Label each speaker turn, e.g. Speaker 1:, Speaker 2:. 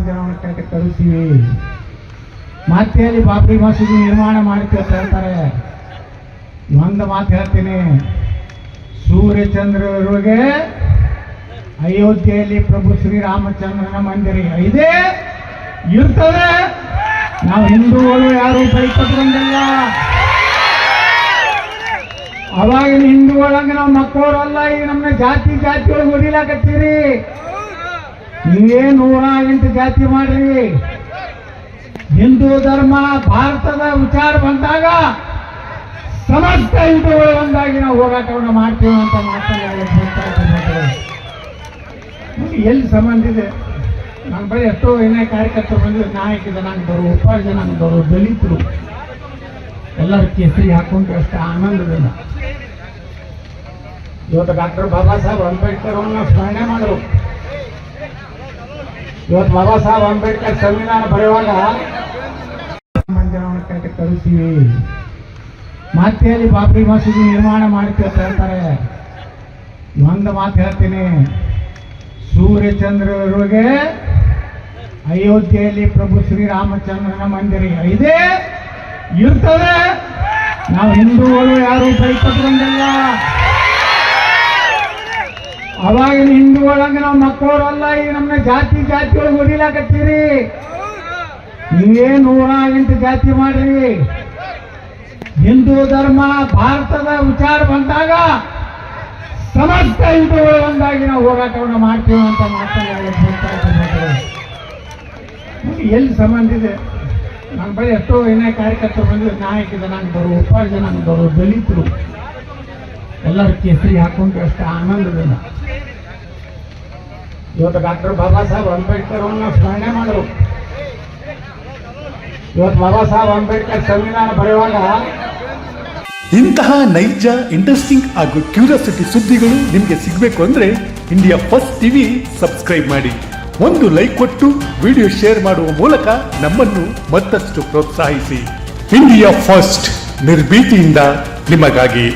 Speaker 1: ಮಂದಿರವನ್ನು ಕಳಿಸ್ತೀವಿ. ಮತ್ತೆ ಅಲ್ಲಿ ಬಾಬ್ರಿ ಮಸೀದಿ ನಿರ್ಮಾಣ ಮಾಡ್ತೀವಿ ಅಂತ ಹೇಳ್ತಾರೆ. ಒಂದು ಮಾತು ಹೇಳ್ತೀನಿ, ಸೂರ್ಯಚಂದ್ರರಿಗೆ ಅಯೋಧ್ಯೆಯಲ್ಲಿ ಪ್ರಭು ಶ್ರೀರಾಮಚಂದ್ರನ ಮಂದಿರ ಇದೇ ಇರ್ತದೆ. ನಾವು ಹಿಂದೂಗಳು ಯಾರು ಕೈಕೊಟ್ಕೊಂಡಿಲ್ಲ. ಅವಾಗಿನ ಹಿಂದೂಗಳಂಗೆ ನಾವು ಮಕ್ಕಳಲ್ಲ. ಈಗ ನಮ್ಮನ್ನ ಜಾತಿ ಒಳಗೆ ಹೊಡಿಲಾಕತ್ತೀರಿ. ನೀವೇ 108 ಜಾತಿ ಮಾಡ್ರಿ. ಹಿಂದೂ ಧರ್ಮ ಭಾರತದ ವಿಚಾರ ಬಂದಾಗ ಸಮಸ್ತ ಹಿಂದೂಗಳು ಒಂದಾಗಿ ನಾವು ಹೋರಾಟವನ್ನು ಮಾಡ್ತೀವಿ ಅಂತ ಮಾತಾಡಿ ಎಲ್ಲಿ ಸಂಬಂಧ ಇದೆ? ನನ್ನ ಬಳಿ ಎಷ್ಟೋ ಏನೇ ಕಾರ್ಯಕರ್ತರು ಬಂದಿದ್ರು, ನಾಯಕ ಜನಾಂಗದವರು, ಉಪಾರ ಜನಾಂಗದವರು, ದಲಿತರು ಎಲ್ಲರ ಕೇಸರಿ ಹಾಕೊಂಡು ಅಷ್ಟು ಆನಂದದಿಂದ ಇವತ್ತು ಡಾಕ್ಟರ್ ಬಾಬಾ ಸಾಹೇಬ್ ಅಂಬೇಡ್ಕರ್ ಅವನ್ನ ಸ್ಮರಣೆ ಮಾಡರು. ಇವತ್ತು ಬಾಬಾ ಸಾಹೇಬ್ ಅಂಬೇಡ್ಕರ್ ಸಂವಿಧಾನ ಬರೆಯುವಾಗ ಮಂದಿರವನ್ನು ಕಳಿಸ್ತೀವಿ. ಮತ್ತೆ ಅಲ್ಲಿ ಬಾಬ್ರಿ ಮಸೀದಿ ನಿರ್ಮಾಣ ಮಾಡ್ತೀವಿ ಅಂತ ಹೇಳ್ತಾರೆ. ಒಂದು ಮಾತು ಹೇಳ್ತೀನಿ, ಸೂರ್ಯಚಂದ್ರರಿಗೆ ಅಯೋಧ್ಯೆಯಲ್ಲಿ ಪ್ರಭು ಶ್ರೀರಾಮಚಂದ್ರನ ಮಂದಿರ ಇದೇ ಇರ್ತದೆ. ನಾವು ಹಿಂದೂಗಳು ಯಾರು ಕೈಕೊಟ್ಕೊಂಡಿಲ್ಲ. ಅವಾಗಿನ ಹಿಂದೂಗಳಂಗೆ ನಾವು ಮಕ್ಕಳಲ್ಲ. ಈಗ ನಮ್ಮನ್ನ ಜಾತಿ ಒಳಗೆ ಹೊಡಿಲಾಕತ್ತೀರಿ. ನೀವೇ 108 ಜಾತಿ ಮಾಡ್ರಿ. ಹಿಂದೂ ಧರ್ಮ ಭಾರತದ ವಿಚಾರ ಬಂದಾಗ ಸಮಸ್ತ ಹಿಂದೂಗಳು ಒಂದಾಗಿ ನಾವು ಹೋರಾಟವನ್ನು ಮಾಡ್ತೀವಿ ಅಂತ ಮಾತಾಡಿ ಎಲ್ಲಿ ಸಂಬಂಧ ಇದೆ? ನನ್ನ ಬಳಿ ಎಷ್ಟೋ ಏನೇ ಕಾರ್ಯಕರ್ತರು ಬಂದಿದ್ರು, ನಾಯಕ ಜನಾಂಗದವರು, ಉಪಾರ ಜನಾಂಗದವರು, ದಲಿತರು ಎಲ್ಲರ ಕೇಸರಿ ಹಾಕೊಂಡು ಅಷ್ಟು ಆನಂದದಿಂದ ಇವತ್ತು ಡಾಕ್ಟರ್ ಬಾಬಾ ಸಾಹೇಬ್ ಅಂಬೇಡ್ಕರ್ ಅವನ್ನ ಸ್ಮರಣೆ ಮಾಡರು. ಇವತ್ತು ಬಾಬಾ ಸಾಹೇಬ್ ಅಂಬೇಡ್ಕರ್ ಸಂವಿಧಾನ ಬರೆಯುವಾಗ
Speaker 2: ಇಂತಹ ನೈಜ, ಇಂಟ್ರೆಸ್ಟಿಂಗ್ ಹಾಗೂ ಕ್ಯೂರಿಯಾಸಿಟಿ ಸುದ್ದಿಗಳು ನಿಮಗೆ ಸಿಗಬೇಕು ಅಂದ್ರೆ ಇಂಡಿಯಾ ಫಸ್ಟ್ ಟಿವಿ ಸಬ್ಸ್ಕ್ರೈಬ್ ಮಾಡಿ. ಒಂದು ಲೈಕ್ ಕೊಟ್ಟು ವಿಡಿಯೋ ಶೇರ್ ಮಾಡುವ ಮೂಲಕ ನಮ್ಮನ್ನು ಮತ್ತಷ್ಟು ಪ್ರೋತ್ಸಾಹಿಸಿ. ಇಂಡಿಯಾ ಫಸ್ಟ್, ನಿರ್ಭೀತಿಯಿಂದ ನಿಮಗಾಗಿ.